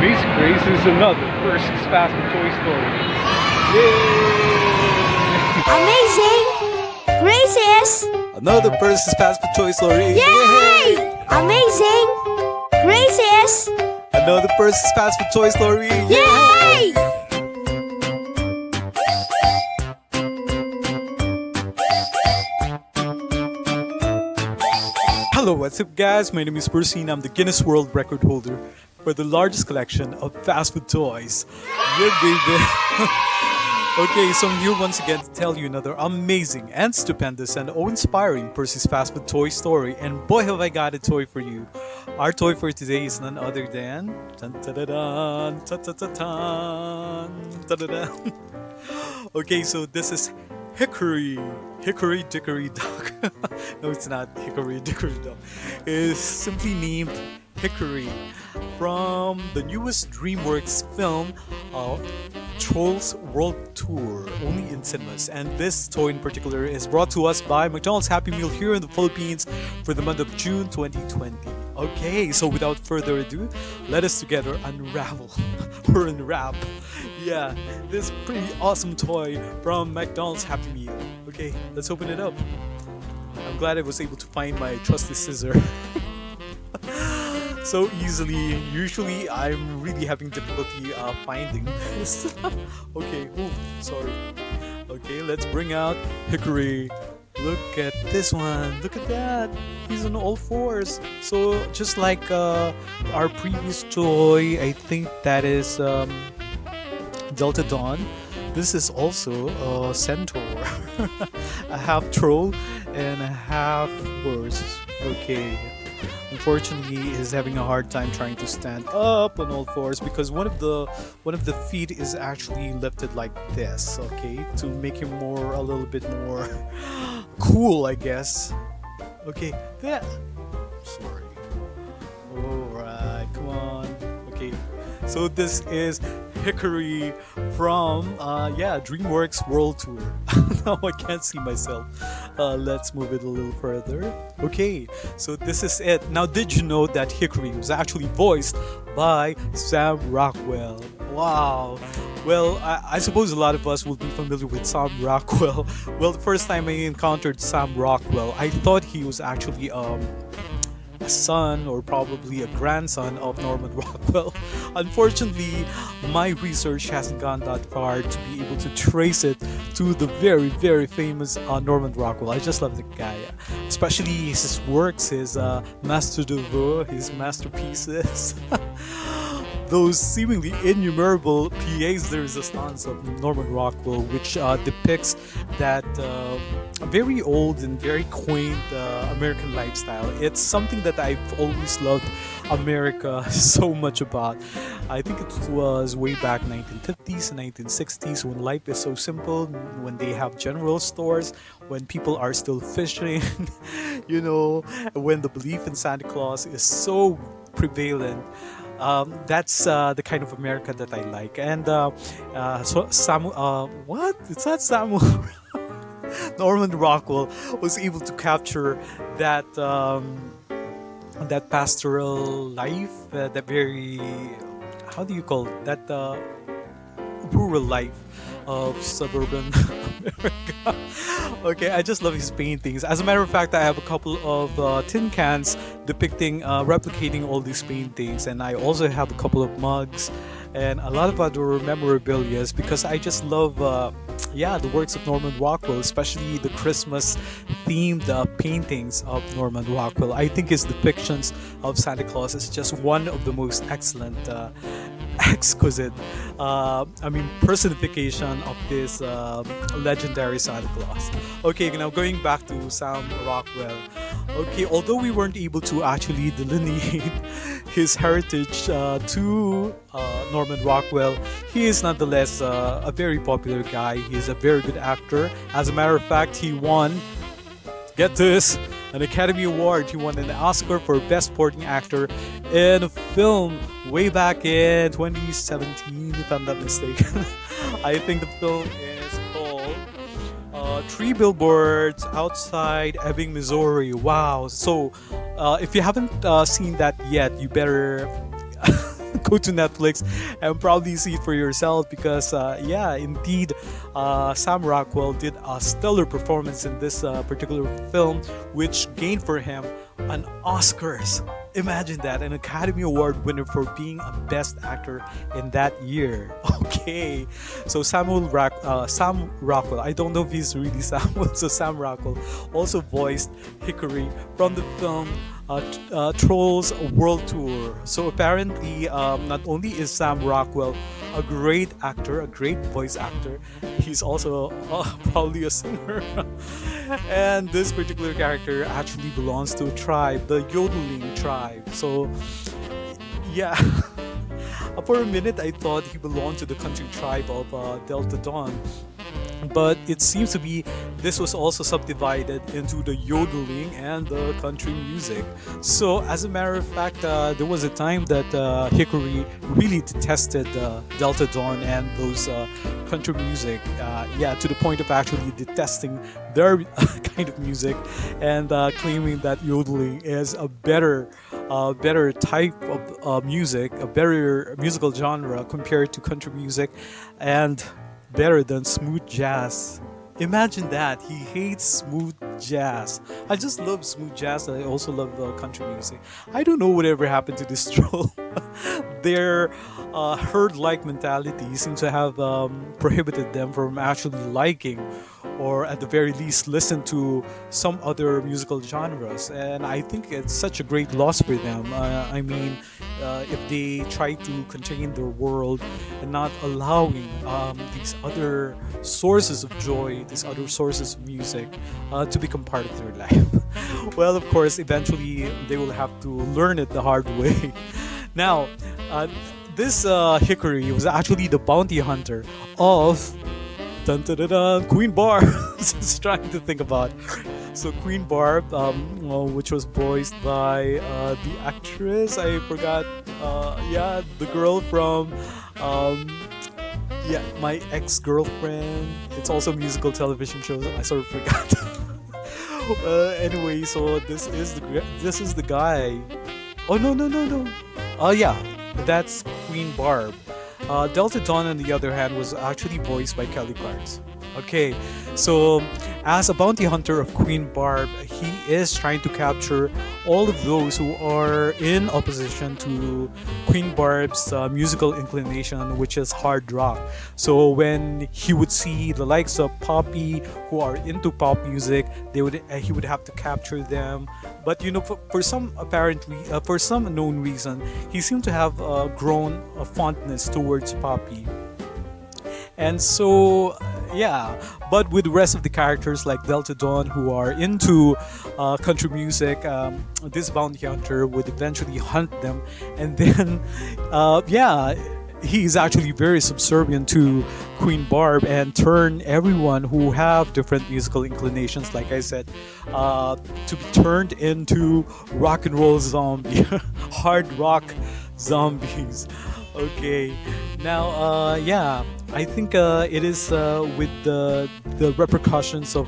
Amazing Grace is another Percy's Fast Food Toy Story. Yay! Amazing Graces! Another Percy's Fast Food Toy Story. Yay! Amazing Graces! Another Percy's Fast Food Toy Story. Yay! Hello, what's up guys? My name is Percy and I'm the Guinness World Record holder for the largest collection of fast food toys. Yeah, baby. Okay, so I'm here once again to tell you another amazing and stupendous and awe-inspiring Percy's Fast Food Toy Story. And boy, have I got a toy for you. Our toy for today is none other than... Okay, so this is Hickory. Hickory Dickory Dock. No, it's not Hickory Dickory Dock. It's simply named Hickory from the newest DreamWorks film, Trolls World Tour, only in cinemas. And this toy in particular is brought to us by McDonald's Happy Meal here in the Philippines for the month of June 2020. Okay, so without further ado, let us together unravel or unwrap, yeah, this pretty awesome toy from McDonald's Happy Meal. Okay, let's open it up. I'm glad I was able to find my trusty scissor so easily. Usually I'm really having difficulty finding this. Okay, ooh, sorry. Okay, let's bring out Hickory. Look at this one. Look at that. He's on all fours. So just like our previous toy, I think that is Delta Dawn. This is also a centaur, a half troll and a half horse. Okay. Unfortunately, he's having a hard time trying to stand up on all fours because one of the feet is actually lifted like this. Okay, to make him a little bit more cool, I guess. Okay, there. Sorry. Alright, come on. Okay, so this is Hickory from DreamWorks World Tour. Now I can't see myself. Let's move it a little further. Okay, so this is it. Now, did you know that Hickory was actually voiced by Sam Rockwell? Wow. Well, I suppose a lot of us will be familiar with Sam Rockwell. Well, the first time I encountered Sam Rockwell, I thought he was actually a son or probably a grandson of Norman Rockwell. Unfortunately, my research hasn't gone that far to be able to trace it to the very, very famous Norman Rockwell. I just love the guy, especially his works, his master d'oeuvre, his masterpieces. Those seemingly innumerable PAs de resistance of Norman Rockwell, which depicts that very old and very quaint American lifestyle. It's something that I've always loved America so much about. I think it was way back 1950s and 1960s when life is so simple, when they have general stores, when people are still fishing, you know, when the belief in Santa Claus is so prevalent. That's the kind of America that I like. And what? It's not Samuel. Norman Rockwell was able to capture that that pastoral life, that very, how do you call it? That rural life of suburban America. Okay, I just love his paintings. As a matter of fact, I have a couple of tin cans depicting, replicating all these paintings, and I also have a couple of mugs and a lot of other memorabilia because I just love the works of Norman Rockwell, especially the Christmas themed paintings of Norman Rockwell. I think his depictions of Santa Claus is just one of the most excellent, exquisite personification of this legendary Santa Claus. Okay, now going back to Sam Rockwell. Okay, although we weren't able to actually delineate his heritage to Norman Rockwell, he is nonetheless a very popular guy. He's a very good actor. As a matter of fact, he won, get this, an Academy Award. He won an Oscar for Best Supporting Actor in a film way back in 2017, if I'm not mistaken. I think the film is called Three Billboards Outside Ebbing, Missouri. Wow. So if you haven't seen that yet, you better go to Netflix and probably see it for yourself because, yeah, indeed, Sam Rockwell did a stellar performance in this particular film, which gained for him an Oscars. Imagine that, an Academy Award winner for being a Best Actor in that year. Okay, so Sam Rockwell, I don't know if he's really Samuel, so Sam Rockwell also voiced Hickory from the film Trolls World Tour. So apparently, not only is Sam Rockwell a great actor, a great voice actor, he's also probably a singer. And this particular character actually belongs to a tribe, the yodeling tribe. So, yeah. For a minute, I thought he belonged to the country tribe of Delta Dawn. But it seems to be this was also subdivided into the yodeling and the country music. So, as a matter of fact, there was a time that Hickory really detested Delta Dawn and those country music. Yeah, to the point of actually detesting their kind of music and claiming that yodeling is a better type of music, a better musical genre compared to country music, and better than smooth jazz. Imagine that. He hates smooth jazz. I just love smooth jazz. I also love country music. I don't know whatever happened to this troll. Their herd-like mentality seems to have prohibited them from actually liking, or at the very least listen to some other musical genres, and I think it's such a great loss for them. I mean, if they try to contain their world and not allowing these other sources of joy, these other sources of music to become part of their life. Well, of course, eventually they will have to learn it the hard way. Now, this Hickory was actually the bounty hunter of dun, dun, dun, dun, Queen Barb. Just trying to think about. So Queen Barb, which was voiced by the actress, I forgot. Yeah, the girl from yeah, My Ex-Girlfriend. It's also a musical television show. I sort of forgot. Anyway, so this is the guy. Oh no. Oh yeah, that's Queen Barb. Delta Dawn, on the other hand, was actually voiced by Kelly Clarkson. Okay, so as a bounty hunter of Queen Barb, he is trying to capture all of those who are in opposition to Queen Barb's musical inclination, which is hard rock. So when he would see the likes of Poppy who are into pop music, he would have to capture them. But you know, for some unknown reason, he seemed to have grown a fondness towards Poppy. And so, yeah, but with the rest of the characters like Delta Dawn who are into country music, this bounty hunter would eventually hunt them, and then, yeah, he's actually very subservient to Queen Barb and turn everyone who have different musical inclinations, like I said, to be turned into rock and roll zombie, hard rock zombies. Okay, now, yeah, I think it is with the repercussions of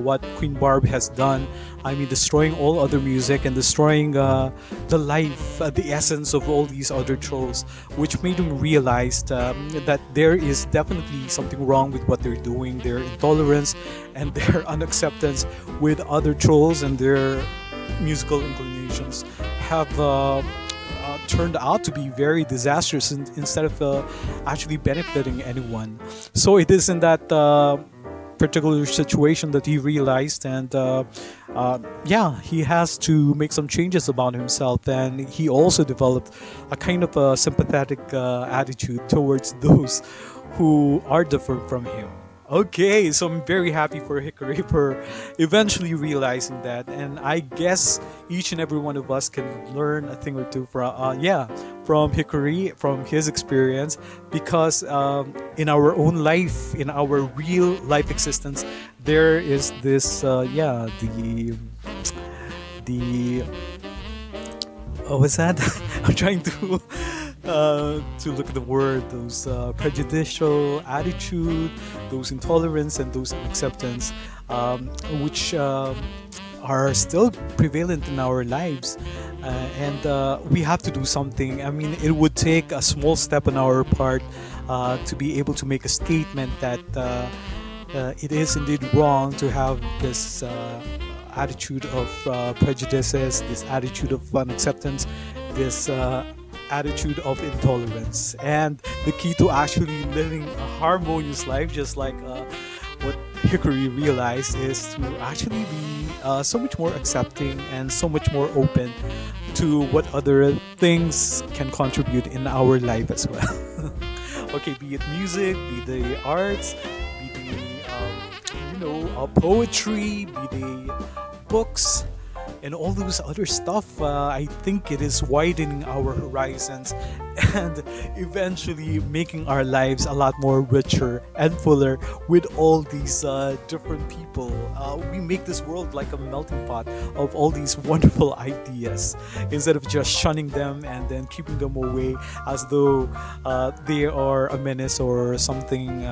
what Queen Barb has done. I mean, destroying all other music and destroying the life, the essence of all these other trolls, which made him realize that there is definitely something wrong with what they're doing, their intolerance and their unacceptance with other trolls, and their musical inclinations have turned out to be very disastrous instead of actually benefiting anyone. So it is in that particular situation that he realized, and yeah, he has to make some changes about himself, and he also developed a kind of a sympathetic attitude towards those who are different from him. Okay, so I'm very happy for Hickory for eventually realizing that, and I guess each and every one of us can learn a thing or two from Hickory, from his experience, because in our own life, in our real life existence, there is this the what's that? I'm trying to look at the word, those prejudicial attitude, those intolerance, and those acceptance, which are are still prevalent in our lives. And we have to do something. I mean, it would take a small step on our part to be able to make a statement that it is indeed wrong to have this attitude of prejudices, this attitude of unacceptance, this attitude of intolerance. And the key to actually living a harmonious life, just like what Hickory realized, is to actually be so much more accepting and so much more open to what other things can contribute in our life as well. Okay, be it music, be the arts, be the poetry, be the books, and all those other stuff. I think it is widening our horizons and eventually making our lives a lot more richer and fuller with all these different people. We make this world like a melting pot of all these wonderful ideas instead of just shunning them and then keeping them away as though they are a menace or something.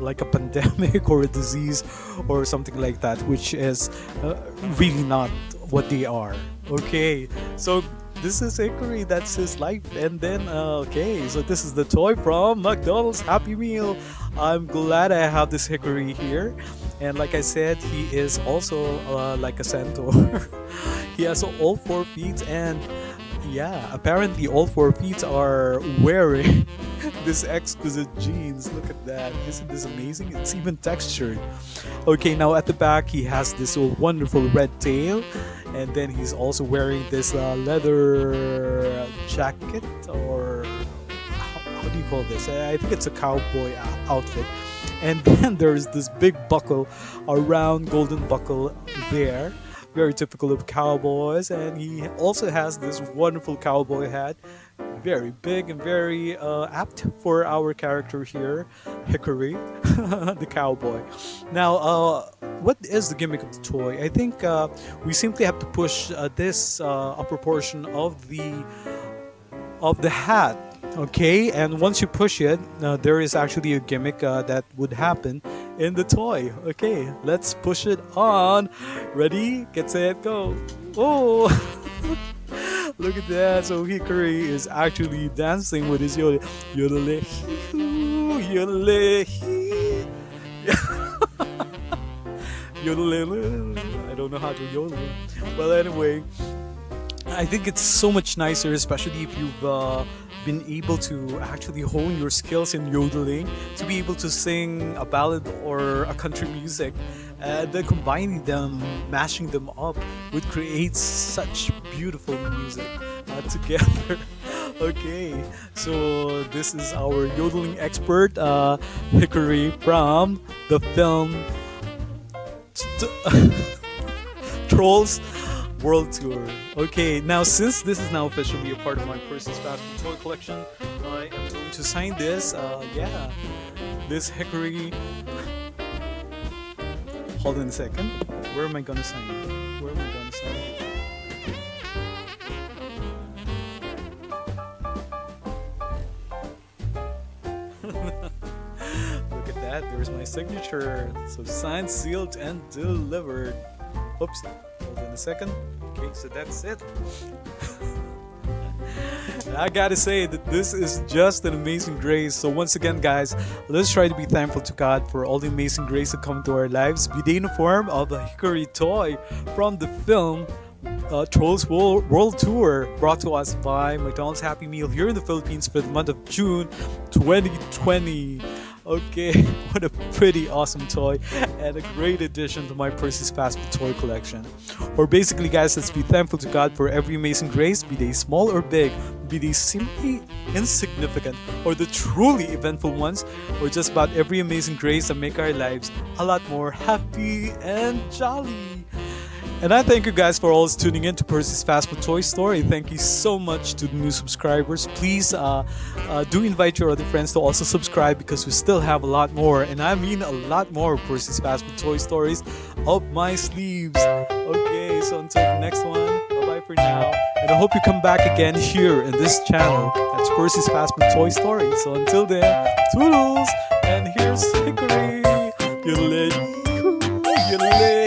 Like a pandemic or a disease or something like that, which is really not what they are. Okay, so this is Hickory, that's his life. And then so this is the toy from McDonald's Happy Meal. I'm glad I have this Hickory here, and like I said, he is also like a centaur. He has all 4 feet, and apparently all 4 feet are wearing this exquisite jeans. Look at that. Isn't this amazing? It's even textured. Okay, now at the back he has this wonderful red tail, and then he's also wearing this leather jacket, or how do you call this? I think it's a cowboy outfit. And then there's this big buckle, a round golden buckle there, very typical of cowboys. And he also has this wonderful cowboy hat, very big and very apt for our character here, Hickory, the cowboy. Now, what is the gimmick of the toy? I think we simply have to push this upper portion of the hat. Okay, and once you push it, there is actually a gimmick that would happen in the toy. Okay, let's push it on. Ready, get set, go. Oh, look at that. So Hickory is actually dancing with his yodel. Yodel, yodel, yodel. I don't know how to yodel. Well, anyway, I think it's so much nicer, especially if you've been able to actually hone your skills in yodeling, to be able to sing a ballad or a country music, and then combining them, mashing them up, would create such beautiful music together. Okay, so this is our yodeling expert, Hickory, from the film Trolls World Tour. Okay, now since this is now officially a part of my Percy's Fast Food Toy collection, I am going to sign this. This Hickory. Hold on a second. Where am I gonna sign it? Where am I gonna sign it? Look at that. There's my signature. So signed, sealed, and delivered. Oops. Hold on a second. Okay, so that's it. I gotta say that this is just an amazing grace. So once again, guys, let's try to be thankful to God for all the amazing grace that come into our lives, be they in the form of a Hickory toy from the film Trolls World Tour, brought to us by McDonald's Happy Meal here in the Philippines for the month of June 2020. Okay, what a pretty awesome toy and a great addition to my Percy's Fast Food toy collection. Or basically, guys, let's be thankful to God for every amazing grace, be they small or big, be they simply insignificant or the truly eventful ones, or just about every amazing grace that make our lives a lot more happy and jolly. And I thank you guys for always tuning in to Percy's Fast Food Toy Story. Thank you so much to the new subscribers. Please do invite your other friends to also subscribe, because we still have a lot more, and I mean a lot more Percy's Fast Food Toy Stories up my sleeves. Okay, so until the next one, bye-bye for now. And I hope you come back again here in this channel. That's Percy's Fast Food Toy Story. So until then, toodles! And here's Hickory. Yodelay, yodelay.